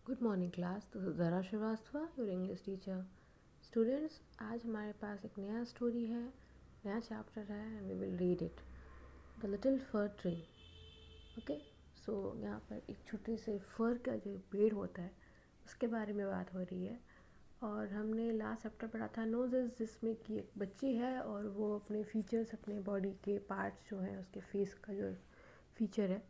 Good morning class. तो ज़रा Srivastava your English teacher. Students, आज हमारे पास एक नया स्टोरी है, नया चैप्टर है and we will read it, the little fir tree. Okay, so यहाँ पर एक छोटे से फर का जो पेड़ होता है उसके बारे में बात हो रही है। और हमने लास्ट चैप्टर पढ़ा था नोजेस, जिसमें कि एक बच्ची है और वो अपने फीचर्स, अपने बॉडी के पार्ट्स जो हैं, उसके फेस का जो फीचर है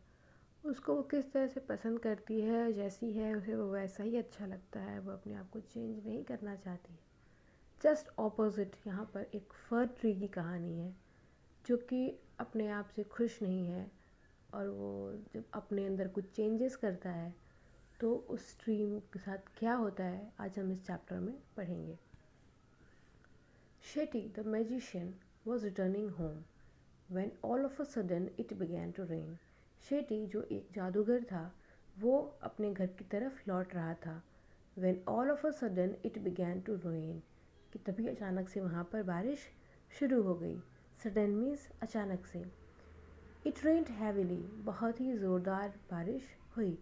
उसको वो किस तरह से पसंद करती है, जैसी है उसे वो वैसा ही अच्छा लगता है, वो अपने आप को चेंज नहीं करना चाहती है। जस्ट ऑपोजिट यहाँ पर एक फर ट्री की कहानी है जो कि अपने आप से खुश नहीं है, और वो जब अपने अंदर कुछ चेंजेस करता है तो उस ट्री के साथ क्या होता है आज हम इस चैप्टर में पढ़ेंगे। Shetty the magician was returning home when all of a sudden it began to rain. Shetty जो एक जादूगर था वो अपने घर की तरफ लौट रहा था। when all of a sudden it began to rain, कि तभी अचानक से वहाँ पर बारिश शुरू हो गई। sudden means अचानक से। it rained heavily, बहुत ही ज़ोरदार बारिश हुई।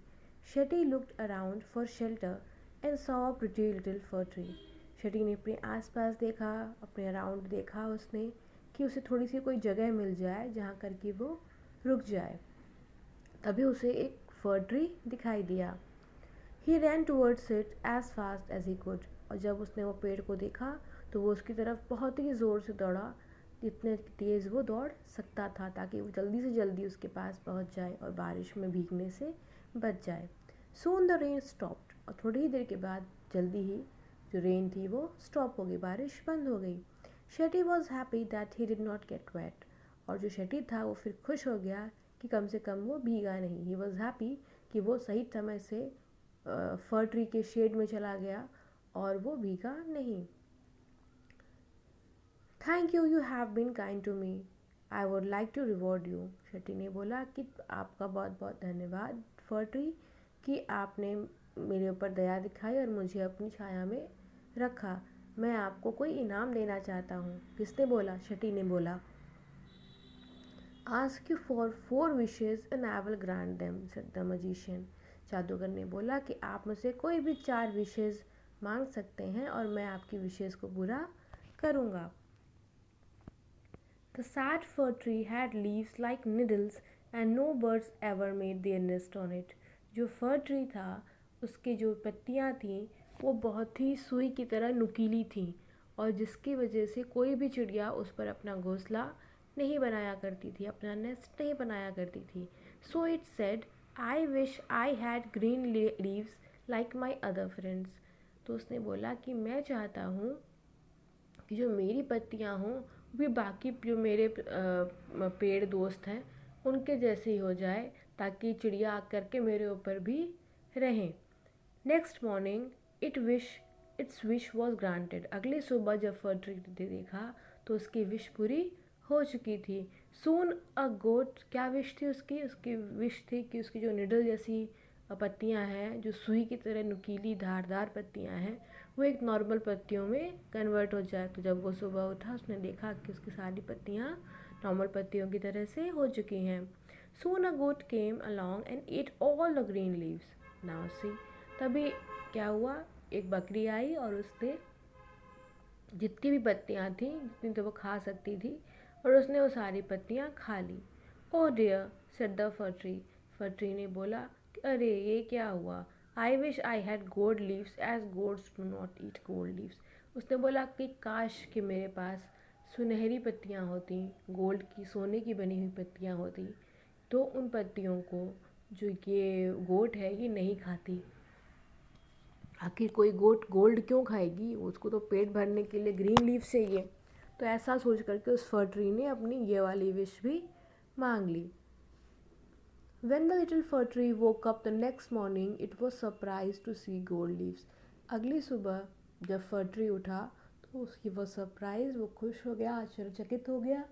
Shetty looked around for shelter and saw a pretty little fir tree. Shetty ने अपने आसपास देखा, अपने अराउंड देखा उसने कि उसे थोड़ी सी कोई जगह मिल जाए जहाँ करके वो रुक जाए। तभी उसे एक फर ट्री दिखाई दिया। He ran towards it as fast as he could, और जब उसने वो पेड़ को देखा तो वो उसकी तरफ बहुत ही ज़ोर से दौड़ा, जितने तेज़ वो दौड़ सकता था, ताकि वो जल्दी से जल्दी उसके पास पहुंच जाए और बारिश में भीगने से बच जाए। सून द रेन स्टॉप्ड, और थोड़ी ही देर के बाद जल्दी ही जो रेन थी वो स्टॉप हो गई, बारिश बंद हो गई। Shetty was happy that he did not get wet, और जो शेटी था वो फिर खुश हो गया कि कम से कम वो भीगा नहीं। ही वॉज हैप्पी कि वो सही समय से फर ट्री के शेड में चला गया और वो भीगा नहीं। Thank you, you have been kind to me, I would like to reward you. Shetty ने बोला कि आपका बहुत बहुत धन्यवाद फर ट्री, कि आपने मेरे ऊपर दया दिखाई और मुझे अपनी छाया में रखा। मैं आपको कोई इनाम देना चाहता हूँ। किसने बोला? शेटी ने बोला। Ask you for 4 wishes and I will grant them, said the magician. जादूगर ने बोला कि आप मुझसे कोई भी 4 विशेज़ मांग सकते हैं और मैं आपकी विशेज़ को पूरा करूँगा। The sad fir tree had leaves like needles and no birds ever made their nest on it. जो फर ट्री था उसकी जो पत्तियाँ थीं वो बहुत ही सुई की तरह नुकीली थीं, और जिसकी वजह से कोई भी चिड़िया उस पर अपना घोंसला नहीं बनाया करती थी, अपना नेस्ट नहीं बनाया करती थी। So it said, I wish I had green leaves like my other friends. तो उसने बोला कि मैं चाहता हूँ कि जो मेरी पत्तियाँ हों भी बाकी जो मेरे पेड़ दोस्त हैं उनके जैसे ही हो जाए, ताकि चिड़िया आकर के मेरे ऊपर भी रहें। Next morning it's wish was granted. अगली सुबह जब फर ट्री ने देखा तो उसकी विश पूरी हो चुकी थी। सून अ गोट, क्या विश थी उसकी? उसकी विश थी कि उसकी जो निडल जैसी पत्तियां हैं, जो सुई की तरह नुकीली धारदार पत्तियां हैं, वो एक नॉर्मल पत्तियों में कन्वर्ट हो जाए। तो जब वो सुबह उठा उसने देखा कि उसकी सारी पत्तियां नॉर्मल पत्तियों की तरह से हो चुकी हैं। Soon a goat came along and ate all the green leaves. Now see, तभी क्या हुआ, एक बकरी आई और उसने जितनी भी पत्तियाँ थीं, जितनी तो वो खा सकती थी, और उसने वो सारी पत्तियाँ खा ली। Oh dear, said the fir tree. Fir tree ने बोला कि अरे ये क्या हुआ। I wish I had gold leaves as goats do not eat gold leaves. उसने बोला कि काश कि मेरे पास सुनहरी पत्तियाँ होती, गोल्ड की, सोने की बनी हुई पत्तियाँ होती, तो उन पत्तियों को जो ये गोट है ये नहीं खाती। आखिर कोई गोट गोल्ड क्यों खाएगी, उसको तो पेट भरने के लिए ग्रीन लीफ चाहिए। तो ऐसा सोच करके उस फर ट्री ने अपनी ये वाली विश भी मांग ली। When the little fir tree woke up the next morning, it was surprised to see gold leaves. अगली सुबह जब फर ट्री उठा तो उसकी वो सरप्राइज, वो खुश हो गया, आश्चर्यचकित हो गया,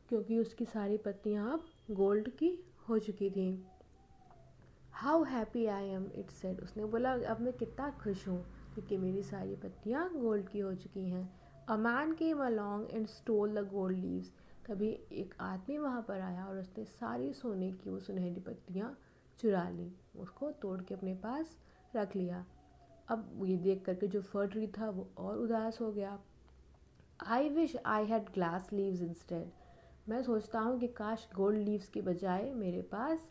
क्योंकि उसकी सारी पत्तियाँ अब गोल्ड की हो चुकी थी। How happy I am, it said. उसने बोला अब मैं कितना खुश हूँ क्योंकि मेरी सारी पत्तियाँ गोल्ड की हो चुकी हैं। A man came along and stole the gold leaves. तभी एक आदमी वहाँ पर आया और उसने सारी सोने की वो सुनहरी पत्तियाँ चुरा ली, उसको तोड़ के अपने पास रख लिया। अब ये देख करके जो फर ट्री था वो और उदास हो गया। आई wish I had glass leaves instead. मैं सोचता हूँ कि काश गोल्ड लीव्स के बजाय मेरे पास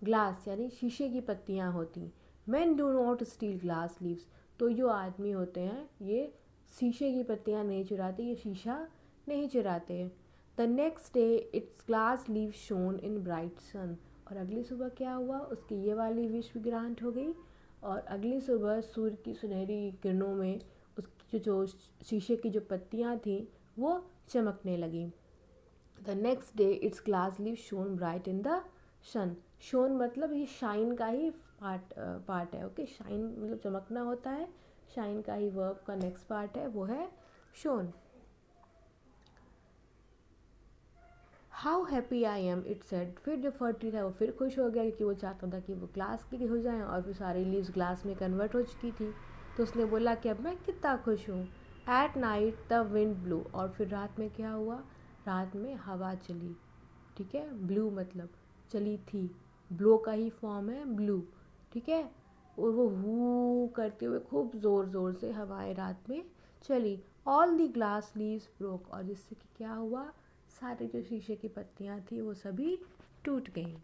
ग्लास यानी शीशे की पत्तियाँ होती। Man do not steel glass leaves. तो जो आदमी होते हैं ये शीशे की पत्तियाँ नहीं चुराते, ये शीशा नहीं चुराते। The next day its glass leave shone in bright sun. और अगली सुबह क्या हुआ, उसकी ये वाली विश भी ग्रांट हो गई और अगली सुबह सूर्य की सुनहरी किरणों में उसकी जो शीशे की जो पत्तियाँ थीं वो चमकने लगी। The next day its glass leave shone bright in the sun. Shone मतलब ये शाइन का ही पार्ट है। ओके, शाइन मतलब चमकना होता है, शाइन का ही वर्ब का नेक्स्ट पार्ट है, वो है shone. How happy I am it said. फिर जो फर ट्री था वो फिर खुश हो गया क्योंकि वो चाहता था कि वो ग्लास की हो जाएं और फिर सारी लीव्स ग्लास में कन्वर्ट हो चुकी थी। तो उसने बोला कि अब मैं कितना खुश हूँ। At night the wind blue. और फिर रात में क्या हुआ, रात में हवा चली। ठीक है, ब्लू मतलब चली थी, ब्लो का ही फॉर्म है ब्लू। ठीक है, और वो हू करते हुए खूब ज़ोर ज़ोर से हवाएं रात में चली। All the glass leaves broke. और जिससे कि क्या हुआ, सारी जो शीशे की पत्तियाँ थी वो सभी टूट गईं।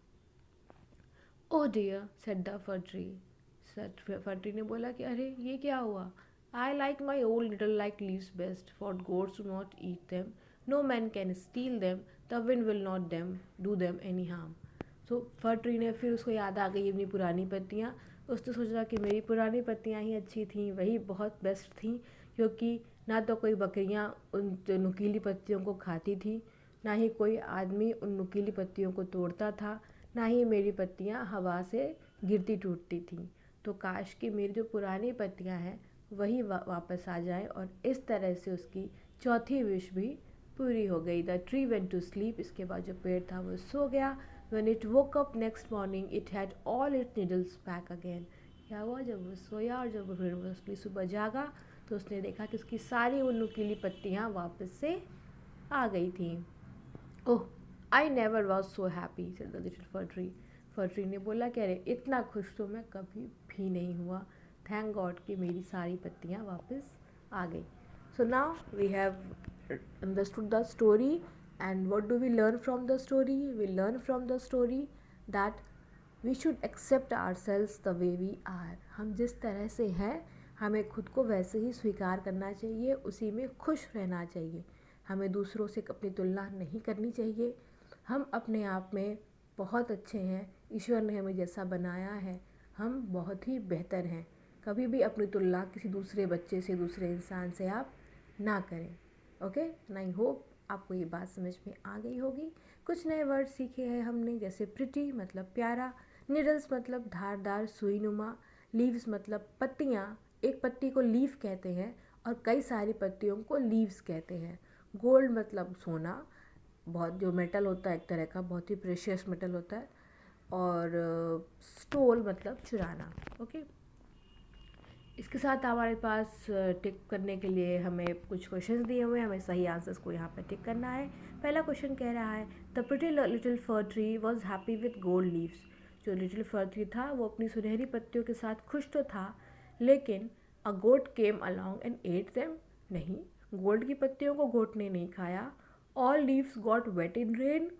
Oh dear said the fir tree. Fir tree ने बोला कि अरे ये क्या हुआ। I like my old little like leaves best, for goats do not eat them, no man can steal them, the wind will not do them any harm. So fir tree ने फिर उसको याद आ गई अपनी पुरानी पत्तियाँ। उसने सोचा कि मेरी पुरानी पत्तियाँ ही अच्छी थीं, वही बहुत बेस्ट थीं, क्योंकि ना तो कोई बकरियाँ उन नुकीली पत्तियों को खाती थी, ना ही कोई आदमी उन नुकीली पत्तियों को तोड़ता था, ना ही मेरी पत्तियाँ हवा से गिरती टूटती थीं। तो काश कि मेरी जो पुरानी पत्तियाँ हैं वही वापस आ जाएं। और इस तरह से उसकी चौथी विश भी पूरी हो गई। The tree went to sleep. इसके बाद जो पेड़ था वो सो गया। When it woke up next morning, it had all its needles back again. क्या हुआ, जब वो सोया और जब वो फिर उसकी सुबह जागा तो उसने देखा कि उसकी सारी वो नुकीली पत्तियाँ वापस से आ गई थी। Oh, I never was so happy said the little fir tree. Fir tree ने बोला कि अरे इतना खुश तो मैं कभी भी नहीं हुआ, थैंक गॉड कि मेरी सारी पत्तियाँ वापस आ गई। So now we have understood the story and what do we learn from the story? We learn from the story that we should accept ourselves the way we are. हम जिस तरह से हैं हमें खुद को वैसे ही स्वीकार करना चाहिए, उसी में खुश रहना चाहिए। हमें दूसरों से अपनी तुलना नहीं करनी चाहिए। हम अपने आप में बहुत अच्छे हैं, ईश्वर ने हमें जैसा बनाया है हम बहुत ही बेहतर हैं। कभी भी अपनी तुलना किसी दूसरे बच्चे से, दूसरे इंसान से आप ना करें। ओके, एंड आई होप आपको ये बात समझ में आ गई होगी। कुछ नए वर्ड सीखे हैं हमने, जैसे प्रिटी मतलब प्यारा, निडल्स मतलब धारदार सुईनुमा, लीव्स मतलब पत्तियाँ, एक पत्ती को लीफ कहते हैं और कई सारी पत्तियों को लीव्स कहते हैं। गोल्ड मतलब सोना, बहुत जो मेटल होता है एक तरह का, बहुत ही प्रेशियस मेटल होता है। और स्टोल मतलब चुराना। ओके, इसके साथ हमारे पास टिक करने के लिए हमें कुछ क्वेश्चंस दिए हुए हैं, हमें सही आंसर्स को यहाँ पे टिक करना है। पहला क्वेश्चन कह रहा है the pretty little fir tree was happy with gold leaves. जो लिटिल फर ट्री था वो अपनी सुनहरी पत्तियों के साथ खुश तो था, लेकिन a goat came along and ate them. नहीं, गोल्ड की पत्तियों को गोट ने नहीं खाया। All leaves got wet in rain.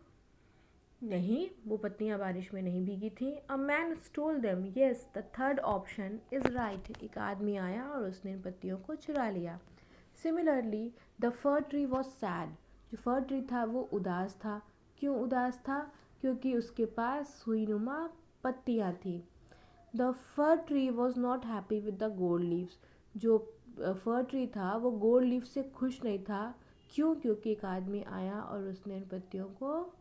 नहीं, वो पत्तियाँ बारिश में नहीं भीगी थी। A man stole them. Yes, the third option is right. एक आदमी आया और उसने इन पत्तियों को चुरा लिया। Similarly the fir tree was sad. जो फर ट्री था वो उदास था। क्यों उदास था? क्योंकि उसके पास सुईनुमा पत्तियाँ थी। The fir tree was not happy with the gold leaves. जो फर ट्री था वो गोल्ड लीव से खुश नहीं था। क्यों? क्योंकि एक आदमी आया और उसने इन पत्तियों को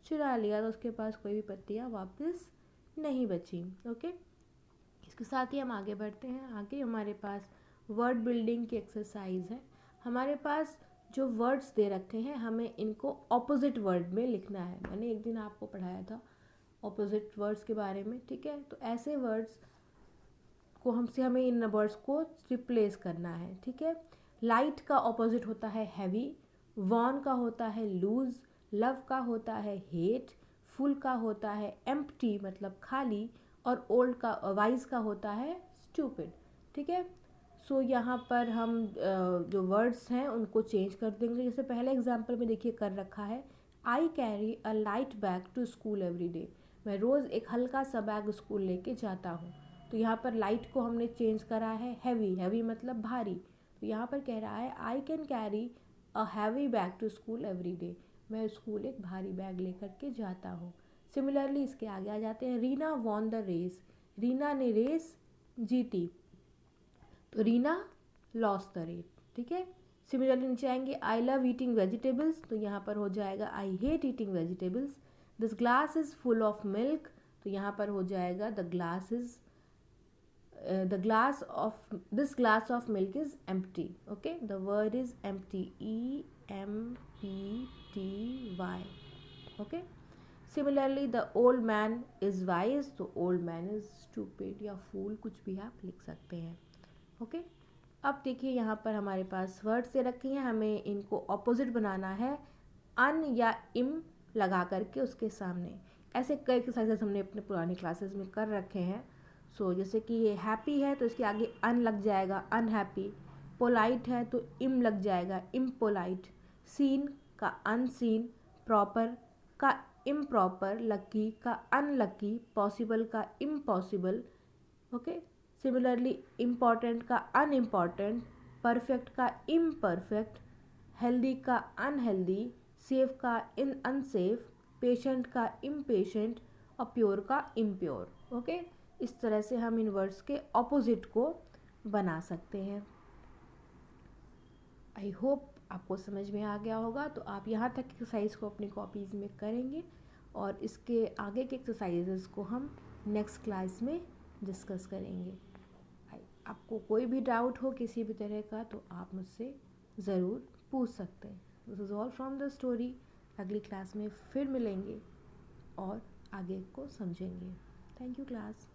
चुरा लिया, तो उसके पास कोई भी पत्तियाँ वापस नहीं बची। ओके, इसके साथ ही हम आगे बढ़ते हैं। आगे हमारे पास वर्ड बिल्डिंग की एक्सरसाइज है। हमारे पास जो वर्ड्स दे रखे हैं हमें इनको ऑपोजिट वर्ड में लिखना है। मैंने एक दिन आपको पढ़ाया था ऑपोजिट वर्ड्स के बारे में, ठीक है। तो ऐसे वर्ड्स को हमें इन वर्ड्स को रिप्लेस करना है, ठीक है। लाइट का ऑपोजिट होता है हैवी, वॉर्न का होता है लूज, लव का होता है हेट, फुल का होता है एम्प्टी मतलब खाली, और ओल्ड का वाइज का होता है स्टूपिड। ठीक है, सो यहाँ पर हम जो वर्ड्स हैं उनको चेंज कर देंगे। जैसे पहले एग्जाम्पल में देखिए कर रखा है, I carry a light bag to school every day. मैं रोज़ एक हल्का सा बैग स्कूल लेके जाता हूँ। तो यहाँ पर लाइट को हमने चेंज करा है हैवी, हैवी मतलब भारी। तो यहाँ पर कह रहा है I can carry a heavy bag to school every day. मैं स्कूल एक भारी बैग लेकर के जाता हूँ। सिमिलरली इसके आगे आ जाते हैं, Reena won the race. Reena ने रेस जीती, तो रीना लॉस्ट द रेस। ठीक है, सिमिलरली नीचे आएंगे, आई लव ईटिंग वेजिटेबल्स, तो यहाँ पर हो जाएगा I hate eating vegetables. This glass is full of milk, तो यहाँ पर हो जाएगा the glass is this glass of milk is empty. Okay, the word is empty, EMPTY. Okay, similarly the old man is wise, तो old man is stupid या fool, कुछ भी आप लिख सकते हैं। ओके, अब देखिए यहाँ पर हमारे पास वर्ड्स दे रखे हैं, हमें इनको ऑपोजिट बनाना है अन या इम लगा करके उसके सामने। ऐसे कई एक्सरसाइजेस हमने अपने पुरानी क्लासेस में कर रखे हैं। सो जैसे कि ये हैप्पी है तो इसके आगे अन लग जाएगा, अनहैप्पी। पोलाइट है तो इम लग जाएगा, इम्पोलाइट। सीन का अनसीन, प्रॉपर का इम्प्रॉपर, लकी का अनलकी, पॉसिबल का इम्पॉसिबल। ओके, सिमिलरली इम्पॉर्टेंट का अनइम्पॉर्टेंट, परफेक्ट का इम्परफेक्ट, हेल्दी का अनहेल्दी, सेफ का इन अनसेफ, पेशेंट का इम्पेशेंट और प्योर का इम्प्योर। ओके, इस तरह से हम इन वर्ड्स के ऑपोजिट को बना सकते हैं। आई होप आपको समझ में आ गया होगा। तो आप यहाँ तक एक्सरसाइज को अपनी कॉपीज़ में करेंगे और इसके आगे के एक्सरसाइजेस को हम नेक्स्ट क्लास में डिस्कस करेंगे। आपको कोई भी डाउट हो किसी भी तरह का तो आप मुझसे ज़रूर पूछ सकते हैं। This is all from the story. अगली क्लास में फिर मिलेंगे और आगे को समझेंगे। Thank you class.